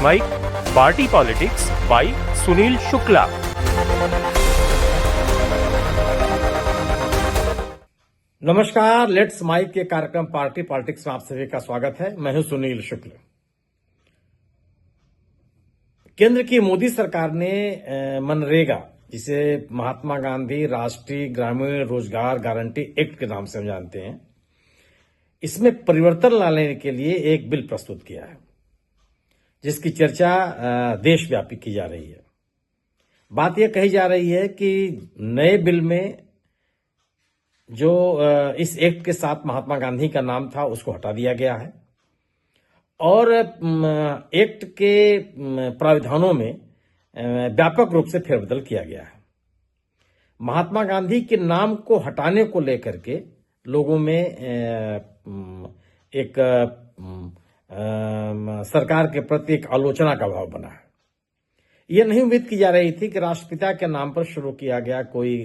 Mic party politics by Sunil Shukla. नमस्कार, let's mic के कार्यक्रम पार्टी पॉलिटिक्स में आप सभी का स्वागत है। मैं हूं सुनील शुक्ल। केंद्र की मोदी सरकार ने मनरेगा, जिसे महात्मा गांधी राष्ट्रीय ग्रामीण रोजगार गारंटी एक्ट के नाम से हम जानते हैं, इसमें परिवर्तन लाने के लिए एक बिल प्रस्तुत किया है, जिसकी चर्चा देशव्यापी की जा रही है। बात यह कही जा रही है कि नए बिल में जो इस एक्ट के साथ महात्मा गांधी का नाम था उसको हटा दिया गया है और एक्ट के प्रावधानों में व्यापक रूप से फेरबदल किया गया है। महात्मा गांधी के नाम को हटाने को लेकर के लोगों में एक सरकार के प्रति एक आलोचना का भाव बना है। यह नहीं उम्मीद की जा रही थी कि राष्ट्रपिता के नाम पर शुरू किया गया कोई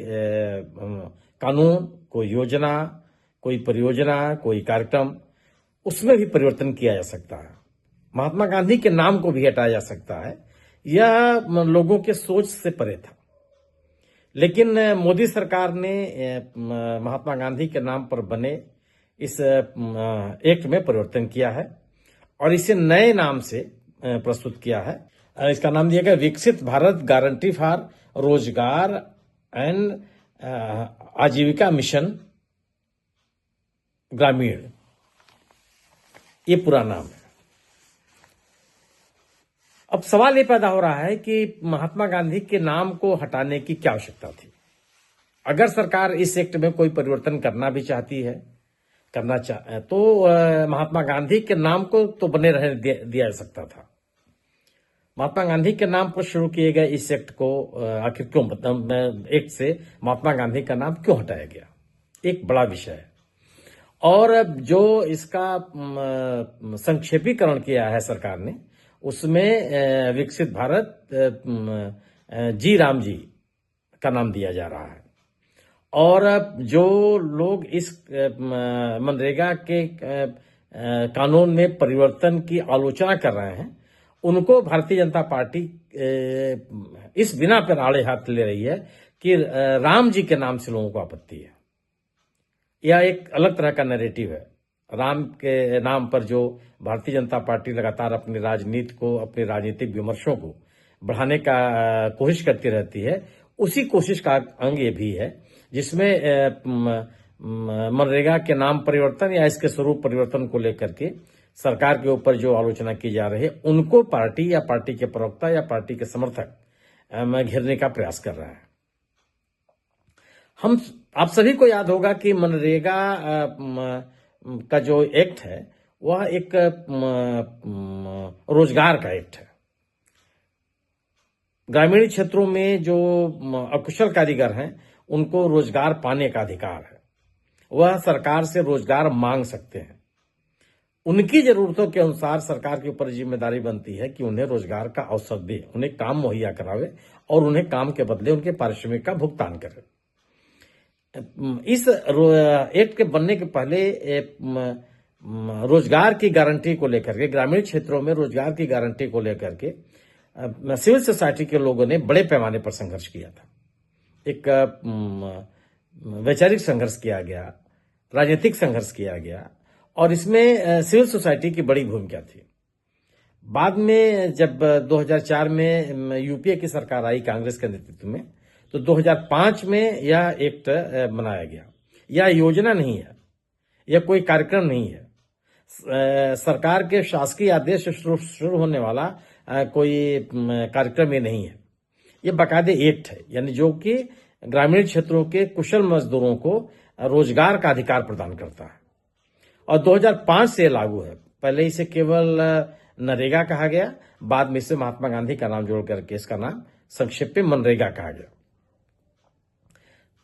कानून, कोई योजना, कोई परियोजना, कोई कार्यक्रम, उसमें भी परिवर्तन किया जा सकता है। महात्मा गांधी के नाम को भी हटाया जा सकता है। यह लोगों के सोच से परे था, लेकिन मोदी सरकार ने महात्मा गांधी के नाम पर बने इस एक्ट में परिवर्तन किया है और इसे नए नाम से प्रस्तुत किया है। इसका नाम दिया गया विकसित भारत गारंटी फॉर रोजगार एंड आजीविका मिशन ग्रामीण, ये पूरा नाम है। अब सवाल ये पैदा हो रहा है कि महात्मा गांधी के नाम को हटाने की क्या आवश्यकता थी। अगर सरकार इस एक्ट में कोई परिवर्तन करना भी चाहती है, तो महात्मा गांधी के नाम को तो बने रहने दिया जा सकता था। महात्मा गांधी के नाम पर शुरू किए गए इस एक्ट को आखिर क्यों, एक्ट से महात्मा गांधी का नाम क्यों हटाया गया, एक बड़ा विषय है। और जो इसका संक्षेपीकरण किया है सरकार ने, उसमें विकसित भारत जी राम जी का नाम दिया जा रहा है। और जो लोग इस मनरेगा के कानून में परिवर्तन की आलोचना कर रहे हैं, उनको भारतीय जनता पार्टी इस बिना पर आड़े हाथ ले रही है कि राम जी के नाम से लोगों को आपत्ति है। यह एक अलग तरह का नैरेटिव है। राम के नाम पर जो भारतीय जनता पार्टी लगातार अपनी राजनीति को, अपने राजनीतिक विमर्शों को बढ़ाने का कोशिश करती रहती है, उसी कोशिश का अंग ये भी है, जिसमें मनरेगा के नाम परिवर्तन या इसके स्वरूप परिवर्तन को लेकर के सरकार के ऊपर जो आलोचना की जा रही है, उनको पार्टी या पार्टी के प्रवक्ता या पार्टी के समर्थक घेरने का प्रयास कर रहा है। आप सभी को याद होगा कि मनरेगा का जो एक्ट है वह एक रोजगार का एक्ट है। ग्रामीण क्षेत्रों में जो अकुशल कारीगर हैं, उनको रोजगार पाने का अधिकार है। वह सरकार से रोजगार मांग सकते हैं। उनकी जरूरतों के अनुसार सरकार के ऊपर जिम्मेदारी बनती है कि उन्हें रोजगार का अवसर दे, उन्हें काम मुहैया करावे और उन्हें काम के बदले उनके पारिश्रमिक का भुगतान करे। इस एक्ट के बनने के पहले रोजगार की गारंटी को लेकर के, ग्रामीण क्षेत्रों में रोजगार की गारंटी को लेकर के सिविल सोसाइटी के लोगों ने बड़े पैमाने पर संघर्ष किया था। एक वैचारिक संघर्ष किया गया, राजनीतिक संघर्ष किया गया और इसमें सिविल सोसाइटी की बड़ी भूमिका थी। बाद में जब 2004 में यूपीए की सरकार आई कांग्रेस के नेतृत्व में, तो 2005 में यह एक्ट बनाया गया। यह योजना नहीं है, यह कोई कार्यक्रम नहीं है, सरकार के शासकीय आदेश से शुरू होने वाला कोई कार्यक्रम ये नहीं है। यह बाकायदे एक्ट है, यानी जो कि ग्रामीण क्षेत्रों के कुशल मजदूरों को रोजगार का अधिकार प्रदान करता है और 2005 से लागू है। पहले इसे केवल नरेगा कहा गया, बाद में इसे महात्मा गांधी का नाम जोड़ करके इसका नाम संक्षेप में मनरेगा कहा गया।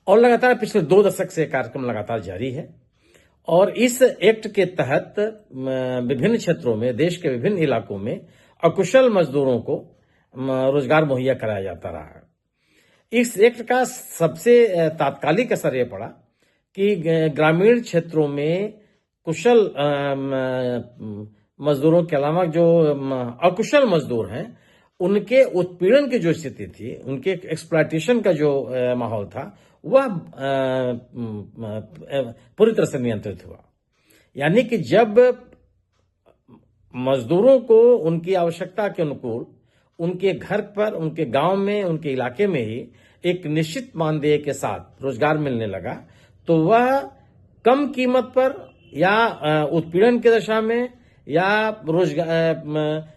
और लगातार पिछले 2 दशक से कार्यक्रम लगातार जारी है और इस एक्ट के तहत विभिन्न क्षेत्रों में, देश के विभिन्न इलाकों में अकुशल मजदूरों को रोजगार मुहैया कराया जाता रहा है। इस एक्ट का सबसे तात्कालिक असर यह पड़ा कि ग्रामीण क्षेत्रों में कुशल मजदूरों के अलावा जो अकुशल मजदूर हैं उनके उत्पीड़न की जो स्थिति थी, उनके एक्सप्लॉयटेशन का जो माहौल था, वह पूरी तरह से नियंत्रित हुआ। यानी कि जब मजदूरों को उनकी आवश्यकता के अनुकूल उनके घर पर, उनके गांव में, उनके इलाके में ही एक निश्चित मानदेय के साथ रोजगार मिलने लगा, तो वह कम कीमत पर या उत्पीड़न की दशा में या रोजगार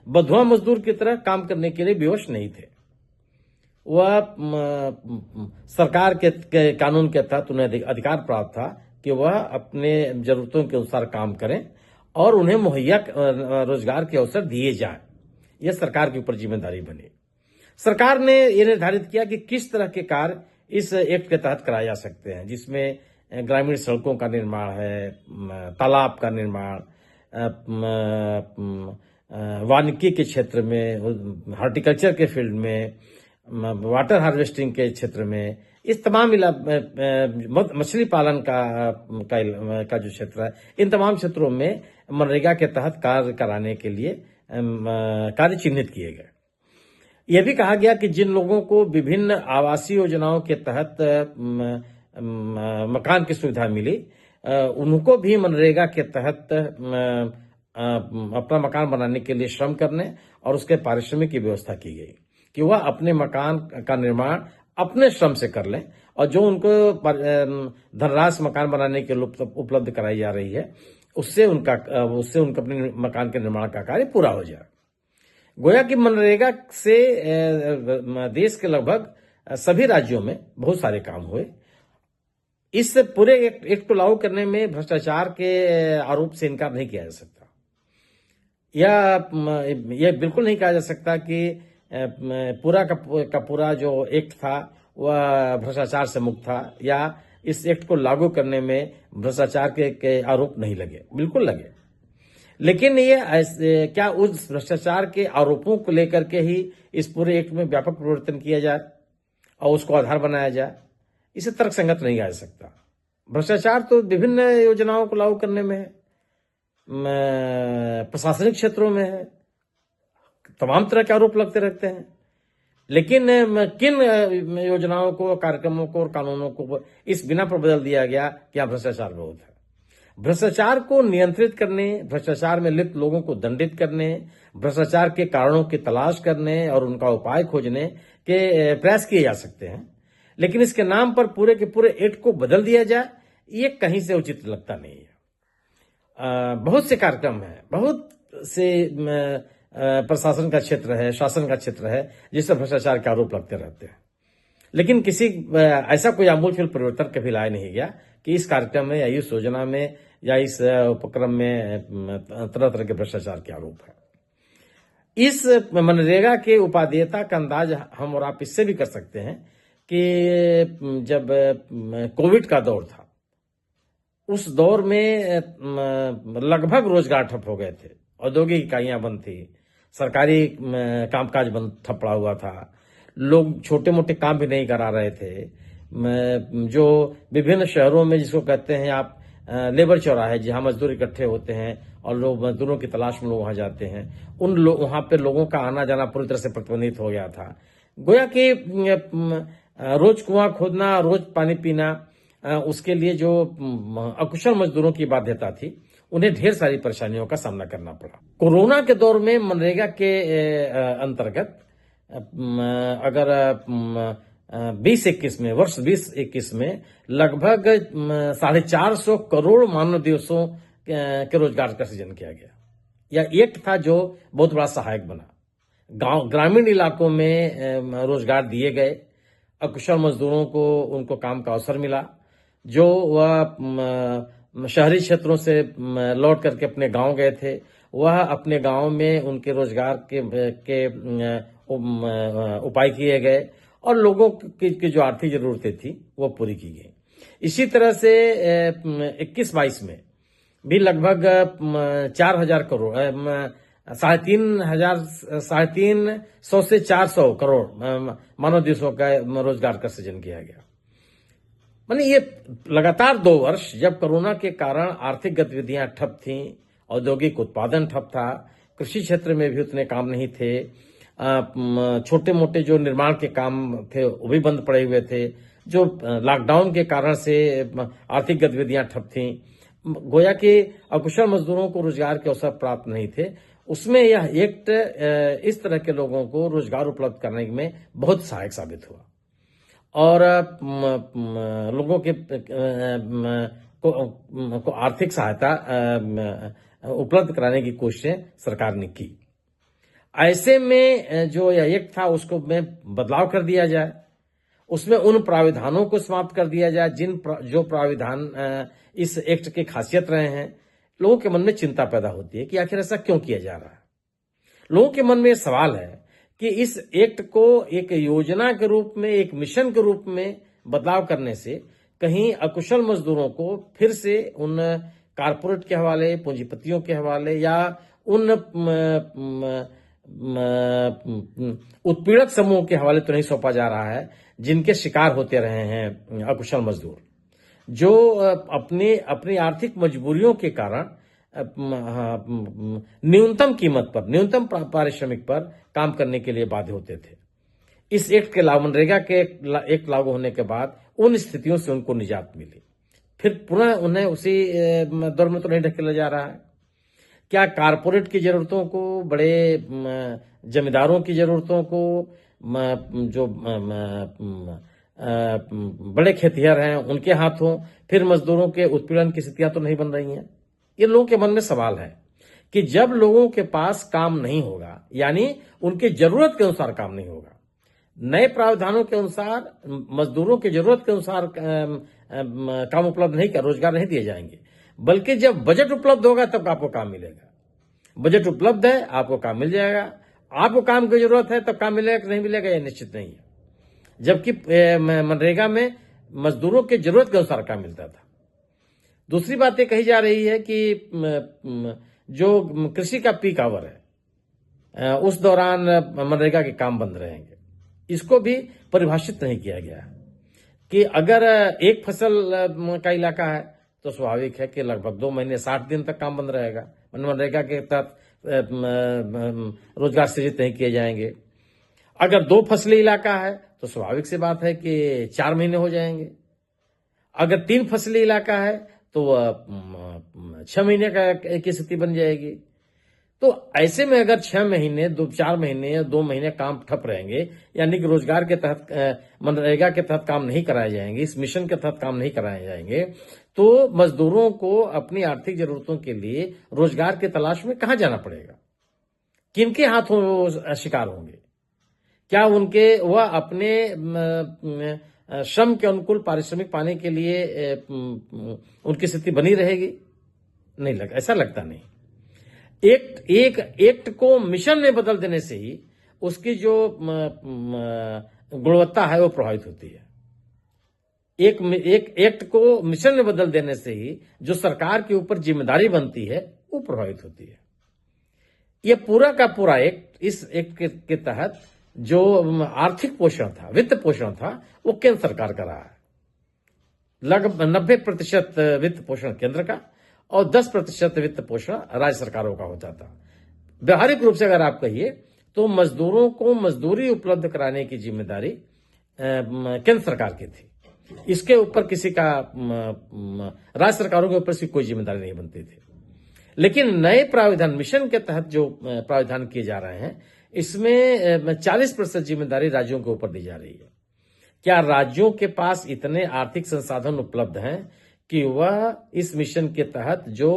बंधुआ मजदूर की तरह काम करने के लिए विवश नहीं थे। वह सरकार के कानून के तहत उन्हें अधिकार प्राप्त था कि वह अपने जरूरतों के अनुसार काम करें और उन्हें मुहैया रोजगार के अवसर दिए जाएं। यह सरकार के ऊपर जिम्मेदारी बनी। सरकार ने यह निर्धारित किया कि किस तरह के कार्य इस एक्ट के तहत कराए जा सकते हैं, जिसमें ग्रामीण सड़कों का निर्माण है, तालाब का निर्माण, वानिकी के क्षेत्र में, हॉर्टिकल्चर के फील्ड में, वाटर हार्वेस्टिंग के क्षेत्र में, इस तमाम मछली पालन का जो क्षेत्र है, इन तमाम क्षेत्रों में मनरेगा के तहत कार्य कराने के लिए कार्य चिन्हित किए गए। यह भी कहा गया कि जिन लोगों को विभिन्न आवासीय योजनाओं के तहत मकान की सुविधा मिली, उनको भी मनरेगा के तहत अपना मकान बनाने के लिए श्रम करने और उसके पारिश्रमिक की व्यवस्था की गई कि वह अपने मकान का निर्माण अपने श्रम से कर लें और जो उनको धनराशि मकान बनाने के लिए उपलब्ध कराई जा रही है, उससे उनका अपने मकान के निर्माण का कार्य पूरा हो जाए। गोया कि मनरेगा से देश के लगभग सभी राज्यों में बहुत सारे काम हुए। इस पूरे एक्ट को लागू करने में भ्रष्टाचार के आरोप से इनकार नहीं किया जा सकता। यह बिल्कुल नहीं कहा जा सकता कि पूरा का पूरा जो एक्ट था वह भ्रष्टाचार से मुक्त था या इस एक्ट को लागू करने में भ्रष्टाचार के आरोप नहीं लगे, बिल्कुल लगे। लेकिन ये क्या उस भ्रष्टाचार के आरोपों को लेकर के ही इस पूरे एक्ट में व्यापक परिवर्तन किया जाए और उसको आधार बनाया जाए, इसे तर्कसंगत नहीं कहा जा सकता। भ्रष्टाचार तो विभिन्न योजनाओं को लागू करने में है, प्रशासनिक क्षेत्रों में है, तमाम तरह के आरोप लगते रहते हैं। लेकिन किन योजनाओं को, कार्यक्रमों को और कानूनों को इस बिना पर बदल दिया गया कि यहाँ भ्रष्टाचार बहुत है। भ्रष्टाचार को नियंत्रित करने, भ्रष्टाचार में लिप्त लोगों को दंडित करने, भ्रष्टाचार के कारणों की तलाश करने और उनका उपाय खोजने के प्रयास किए जा सकते हैं। लेकिन इसके नाम पर पूरे के पूरे एक्ट को बदल दिया जाए, ये कहीं से उचित लगता नहीं है। बहुत से कार्यक्रम हैं, बहुत से प्रशासन का क्षेत्र है, शासन का क्षेत्र है, जिससे भ्रष्टाचार के आरोप लगते रहते हैं। लेकिन किसी ऐसा कोई आमूलचूल परिवर्तन कभी लाया नहीं गया कि इस कार्यक्रम में या इस योजना में या इस उपक्रम में तरह तरह के भ्रष्टाचार के आरोप है। इस मनरेगा के उपादेयता का अंदाज हम और आप इससे भी कर सकते हैं कि जब कोविड का दौर था, उस दौर में लगभग रोजगार ठप हो गए थे, औद्योगिक इकाइयां बंद थी, सरकारी कामकाज बंद ठप पड़ा हुआ था, लोग छोटे मोटे काम भी नहीं करा रहे थे। जो विभिन्न शहरों में जिसको कहते हैं आप लेबर चौराहे, जहां मजदूर इकट्ठे होते हैं और लोग मजदूरों की तलाश में लोग वहां जाते हैं, वहां पे लोगों का आना जाना पूरी तरह से प्रतिबंधित हो गया था। गोया कि रोज कुआं खोदना, रोज पानी पीना, उसके लिए जो अकुशल मजदूरों की बाध्यता थी, उन्हें ढेर सारी परेशानियों का सामना करना पड़ा। कोरोना के दौर में मनरेगा के अंतर्गत अगर 2021 में, वर्ष 2021 में लगभग 450 करोड़ मानव दिवसों के रोजगार का सृजन किया गया। यह एक्ट था जो बहुत बड़ा सहायक बना। ग्रामीण इलाकों में रोजगार दिए गए, अकुशल मजदूरों को उनको काम का अवसर मिला। जो वह शहरी क्षेत्रों से लौट करके अपने गांव गए थे, वह अपने गांव में उनके रोजगार के उपाय किए गए और लोगों की जो आर्थिक जरूरतें थी वो पूरी की गई। इसी तरह से 21-22 में भी लगभग 4,000 करोड़, 350 से 400 करोड़ मानव दिवसों का रोजगार का सृजन किया गया। माने ये लगातार 2 वर्ष जब कोरोना के कारण आर्थिक गतिविधियां ठप थीं औद्योगिक उत्पादन ठप था, कृषि क्षेत्र में भी उतने काम नहीं थे, छोटे मोटे जो निर्माण के काम थे वो भी बंद पड़े हुए थे, जो लॉकडाउन के कारण से आर्थिक गतिविधियां ठप थीं, गोया कि अकुशल मजदूरों को रोजगार के अवसर प्राप्त नहीं थे। उसमें यह एक्ट इस तरह के लोगों को रोजगार उपलब्ध करने में बहुत सहायक साबित हुआ और लोगों के को आर्थिक सहायता उपलब्ध कराने की कोशिशें सरकार ने की। ऐसे में जो यह एक्ट था उसको में बदलाव कर दिया जाए, उसमें उन प्राविधानों को समाप्त कर दिया जाए जो प्राविधान इस एक्ट की खासियत रहे हैं। लोगों के मन में चिंता पैदा होती है कि आखिर ऐसा क्यों किया जा रहा है। लोगों के मन में सवाल है कि इस एक्ट को एक योजना के रूप में, एक मिशन के रूप में बदलाव करने से कहीं अकुशल मजदूरों को फिर से उन कारपोरेट के हवाले, पूंजीपतियों के हवाले या उन उत्पीड़क समूह के हवाले तो नहीं सौंपा जा रहा है जिनके शिकार होते रहे हैं अकुशल मजदूर, जो अपनी आर्थिक मजबूरियों के कारण न्यूनतम कीमत पर, न्यूनतम पारिश्रमिक पर काम करने के लिए बाध्य होते थे। इस एक्ट के मनरेगा के एक लागू होने के बाद उन स्थितियों से उनको निजात मिली। फिर पुनः उन्हें उसी दौर में तो नहीं ढकेला जा रहा है। क्या कारपोरेट की जरूरतों को, बड़े जमींदारों की जरूरतों को, जो बड़े खेतिहर हैं उनके हाथों फिर मजदूरों के उत्पीड़न की स्थितियां तो नहीं बन रही हैं? ये लोगों के मन में सवाल है कि जब लोगों के पास काम नहीं होगा, यानी उनकी जरूरत के अनुसार काम नहीं होगा, नए प्रावधानों के अनुसार मजदूरों की जरूरत के अनुसार काम उपलब्ध नहीं, रोजगार नहीं दिए जाएंगे, बल्कि जब बजट उपलब्ध होगा तब आपको काम मिलेगा। बजट उपलब्ध है, आपको काम मिल जाएगा। आपको काम की जरूरत है तब काम मिलेगा कि नहीं मिलेगा यह निश्चित नहीं है। जबकि मनरेगा में मजदूरों की जरूरत के अनुसार काम मिलता था। दूसरी बात यह कही जा रही है कि जो कृषि का पीक आवर है उस दौरान मनरेगा के काम बंद रहेंगे। इसको भी परिभाषित नहीं किया गया है कि अगर एक फसल का इलाका है तो स्वाभाविक है कि लगभग 2 महीने 60 दिन तक काम बंद रहेगा, मनरेगा के तहत रोजगार सृजित नहीं किए जाएंगे। अगर 2 फसली इलाका है तो स्वाभाविक सी बात है कि 4 महीने हो जाएंगे। अगर 3 फसली इलाका है तो 6 महीने की स्थिति बन जाएगी। तो ऐसे में अगर 6 महीने, 4 महीने या 2 महीने काम ठप रहेंगे, यानी कि रोजगार के तहत, मनरेगा के तहत काम नहीं कराए जाएंगे, इस मिशन के तहत काम नहीं कराए जाएंगे, तो मजदूरों को अपनी आर्थिक जरूरतों के लिए रोजगार की तलाश में कहां जाना पड़ेगा? किनके हाथों वो शिकार होंगे? क्या वह अपने श्रम के अनुकूल पारिश्रमिक पाने के लिए उनकी स्थिति बनी रहेगी? नहीं ऐसा लगता नहीं। एक्ट को मिशन में बदल देने से ही उसकी जो गुणवत्ता है वो प्रभावित होती है। एक एक्ट को मिशन में बदल देने से ही जो सरकार के ऊपर जिम्मेदारी बनती है वो प्रभावित होती है। ये पूरा का पूरा एक्ट, इस एक्ट के तहत जो आर्थिक पोषण था, वित्त पोषण था, वो केंद्र सरकार का रहा है। लगभग 90% वित्त पोषण केंद्र का और 10% वित्त पोषण राज्य सरकारों का होता था। व्यवहारिक रूप से अगर आप कहिए तो मजदूरों को मजदूरी उपलब्ध कराने की जिम्मेदारी केंद्र सरकार की थी। इसके ऊपर किसी का, राज्य सरकारों के ऊपर से कोई जिम्मेदारी नहीं बनती थी। लेकिन नए प्राविधान, मिशन के तहत जो प्राविधान किए जा रहे हैं, इसमें 40% जिम्मेदारी राज्यों के ऊपर दी जा रही है। क्या राज्यों के पास इतने आर्थिक संसाधन उपलब्ध हैं कि वह इस मिशन के तहत जो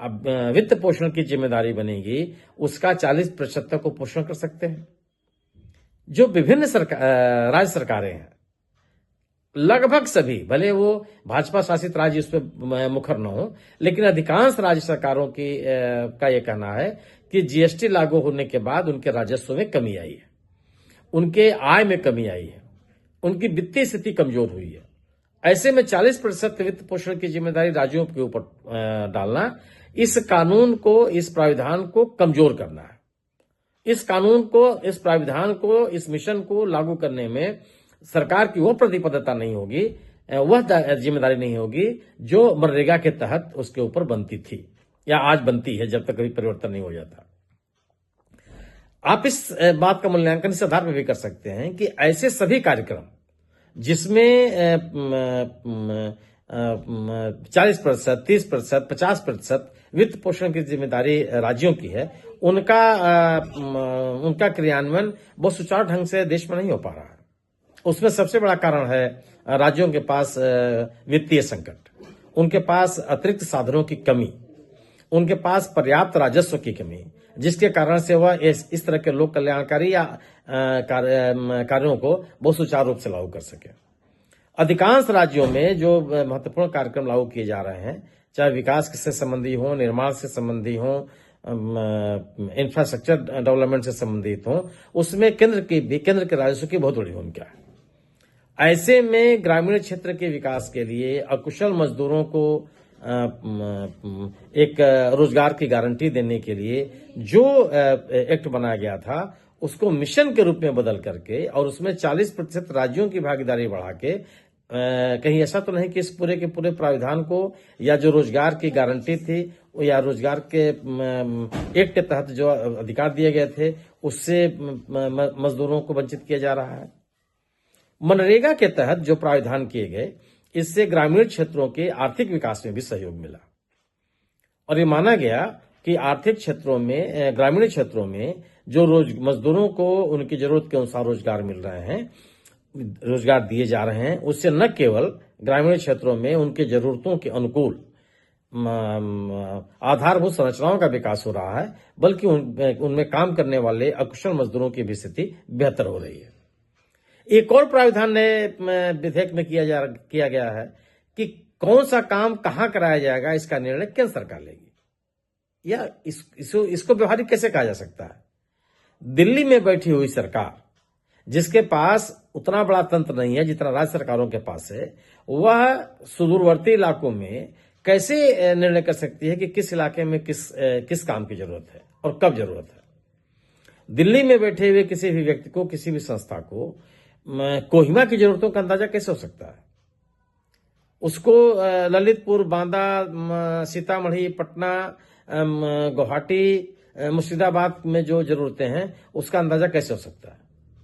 वित्त पोषण की जिम्मेदारी बनेगी उसका 40% तक को पोषण कर सकते हैं? जो विभिन्न राज्य सरकारें हैं, लगभग सभी, भले वो भाजपा शासित राज्य इस पर मुखर न हो, लेकिन अधिकांश राज्य सरकारों का यह कहना है कि जीएसटी लागू होने के बाद उनके राजस्व में कमी आई है, उनके आय में कमी आई है, उनकी वित्तीय स्थिति कमजोर हुई है। ऐसे में 40% वित्त पोषण की जिम्मेदारी राज्यों के ऊपर डालना, इस कानून को, इस प्राविधान को कमजोर करना है। इस कानून को, इस प्राविधान को, इस मिशन को लागू करने में सरकार की वो प्रतिबद्धता नहीं होगी, वह जिम्मेदारी नहीं होगी जो मनरेगा के तहत उसके ऊपर बनती थी। या आज बनती है जब तक कभी परिवर्तन नहीं हो जाता। आप इस बात का मूल्यांकन इस आधार पर भी कर सकते हैं कि ऐसे सभी कार्यक्रम जिसमें 40%, 30%, 50% वित्त पोषण की जिम्मेदारी राज्यों की है, उनका क्रियान्वयन बहुत सुचारू ढंग से देश में नहीं हो पा रहा है। उसमें सबसे बड़ा कारण है राज्यों के पास वित्तीय संकट, उनके पास अतिरिक्त साधनों की कमी, उनके पास पर्याप्त राजस्व की कमी, जिसके कारण से वह इस तरह के लोक कल्याणकारी या कार्यों को बहुत सुचारू रूप से लागू कर सके। अधिकांश राज्यों में जो महत्वपूर्ण कार्यक्रम लागू किए जा रहे हैं, चाहे विकास से संबंधी हो, निर्माण से संबंधी हो, इंफ्रास्ट्रक्चर डेवलपमेंट से संबंधित हो, उसमें केंद्र के राजस्व की बहुत बड़ी भूमिका है। ऐसे में ग्रामीण क्षेत्र के विकास के लिए अकुशल मजदूरों को एक रोजगार की गारंटी देने के लिए जो एक्ट बनाया गया था, उसको मिशन के रूप में बदल करके और उसमें 40% राज्यों की भागीदारी बढ़ा के कहीं ऐसा तो नहीं कि इस पूरे के पूरे प्राविधान को या जो रोजगार की गारंटी थी या रोजगार के एक्ट के तहत जो अधिकार दिए गए थे उससे मजदूरों को वंचित किया जा रहा है। मनरेगा के तहत जो प्राविधान किए गए, इससे ग्रामीण क्षेत्रों के आर्थिक विकास में भी सहयोग मिला और ये माना गया कि आर्थिक क्षेत्रों में, ग्रामीण क्षेत्रों में जो मजदूरों को उनकी जरूरत के अनुसार रोजगार मिल रहे हैं, रोजगार दिए जा रहे हैं, उससे न केवल ग्रामीण क्षेत्रों में उनकी जरूरतों के अनुकूल आधारभूत संरचनाओं का विकास हो रहा है, बल्कि उनमें काम करने वाले अकुशल मजदूरों की भी स्थिति बेहतर हो रही है। एक और प्राविधान नए विधेयक में किया गया है कि कौन सा काम कहां कराया जाएगा, इसका निर्णय केंद्र सरकार लेगी या इसको व्यवहारिक कैसे कहा जा सकता है। दिल्ली में बैठी हुई सरकार, जिसके पास उतना बड़ा तंत्र नहीं है जितना राज्य सरकारों के पास है, वह सुदूरवर्ती इलाकों में कैसे निर्णय कर सकती है कि किस इलाके में किस काम की जरूरत है और कब जरूरत है। दिल्ली में बैठे हुए किसी भी व्यक्ति को, किसी भी संस्था को कोहिमा की जरूरतों का अंदाजा कैसे हो सकता है। उसको ललितपुर, बांदा, सीतामढ़ी, पटना, गुवाहाटी, मुर्शिदाबाद में जो जरूरतें हैं उसका अंदाजा कैसे हो सकता है,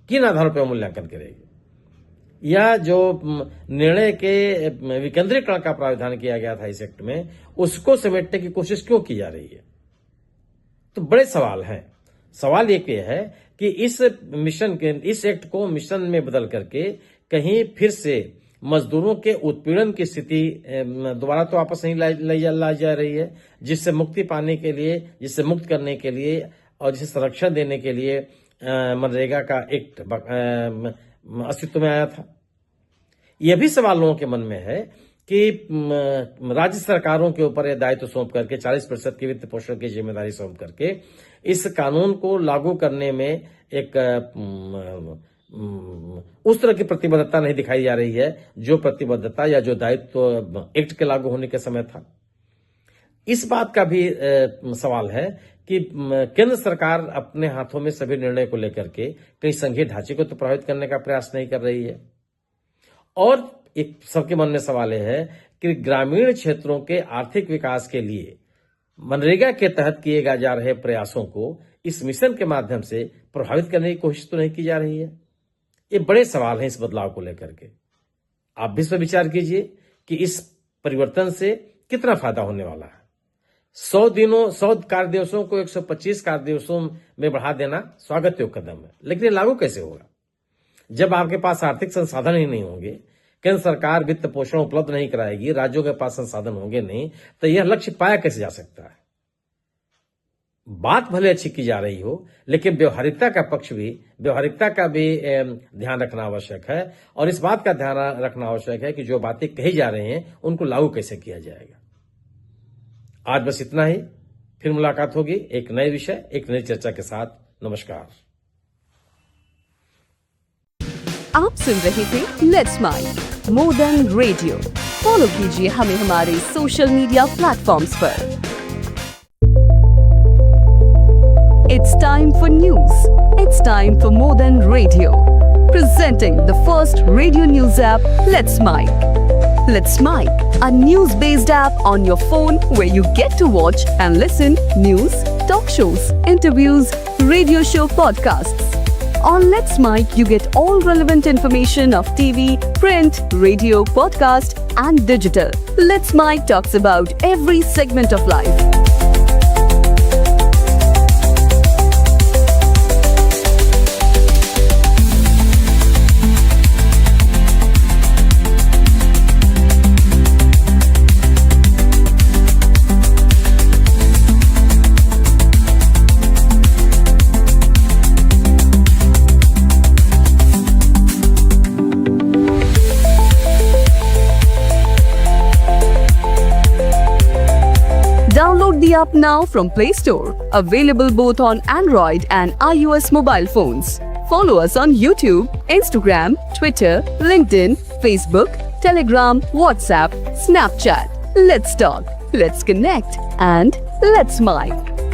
किन आधारों पर मूल्यांकन करेगी। या जो निर्णय के विकेंद्रीकरण का प्रावधान किया गया था इस एक्ट में, उसको समेटने की कोशिश क्यों की जा रही है। तो बड़े सवाल हैं। सवाल एक ये है कि इस एक्ट को मिशन में बदल करके कहीं फिर से मजदूरों के उत्पीड़न की स्थिति दोबारा तो वापस नहीं लाई जा रही है, जिससे मुक्ति पाने के लिए, जिससे मुक्त करने के लिए और जिसे संरक्षण देने के लिए मनरेगा का एक्ट अस्तित्व में आया था। यह भी सवाल लोगों के मन में है कि राज्य सरकारों के ऊपर यह दायित्व सौंप करके 40% की वित्त पोषण की जिम्मेदारी सौंप करके इस कानून को लागू करने में एक उस तरह की प्रतिबद्धता नहीं दिखाई जा रही है जो प्रतिबद्धता या जो दायित्व एक्ट के लागू होने के समय था। इस बात का भी सवाल है कि केंद्र सरकार अपने हाथों में सभी निर्णय को लेकर के कई संघीय ढांचे को तो प्रभावित करने का प्रयास नहीं कर रही है। और एक सबके मन में सवाल है कि ग्रामीण क्षेत्रों के आर्थिक विकास के लिए मनरेगा के तहत किए जा रहे प्रयासों को इस मिशन के माध्यम से प्रभावित करने की कोशिश तो नहीं की जा रही है। ये बड़े सवाल हैं इस बदलाव को लेकर के। आप भी इस पर विचार कीजिए कि इस परिवर्तन से कितना फायदा होने वाला है। 100 कार्य दिवसों को 125 कार्य दिवसों में बढ़ा देना स्वागत योग्य कदम है, लेकिन ये लागू कैसे होगा जब आपके पास आर्थिक संसाधन ही नहीं होंगे, केंद्र सरकार वित्त पोषण उपलब्ध नहीं कराएगी, राज्यों के पास संसाधन होंगे नहीं, तो यह लक्ष्य पाया कैसे जा सकता है। बात भले अच्छी की जा रही हो, लेकिन व्यवहारिकता का भी ध्यान रखना आवश्यक है और इस बात का ध्यान रखना आवश्यक है कि जो बातें कही जा रही हैं उनको लागू कैसे किया जाएगा। आज बस इतना ही, फिर मुलाकात होगी एक नए विषय, एक नई चर्चा के साथ। नमस्कार। आप सुन रहे थे let's mind more than radio. Follow कीजिए हमें हमारे सोशल मीडिया प्लेटफॉर्म्स पर। It's time for news. It's time for more than radio. Presenting the first radio news app, Let's Mic. Let's Mic, a news-based app on your phone where you get to watch and listen news, talk shows, interviews, radio show podcasts. On Let's Mic, you get all relevant information of TV, print, radio, podcast, and digital. Let's Mic talks about every segment of life. Download the app now from Play Store. Available both on Android and iOS mobile phones. Follow us on YouTube, Instagram, Twitter, LinkedIn, Facebook, Telegram, WhatsApp, Snapchat. Let's talk, let's connect, and let's mic.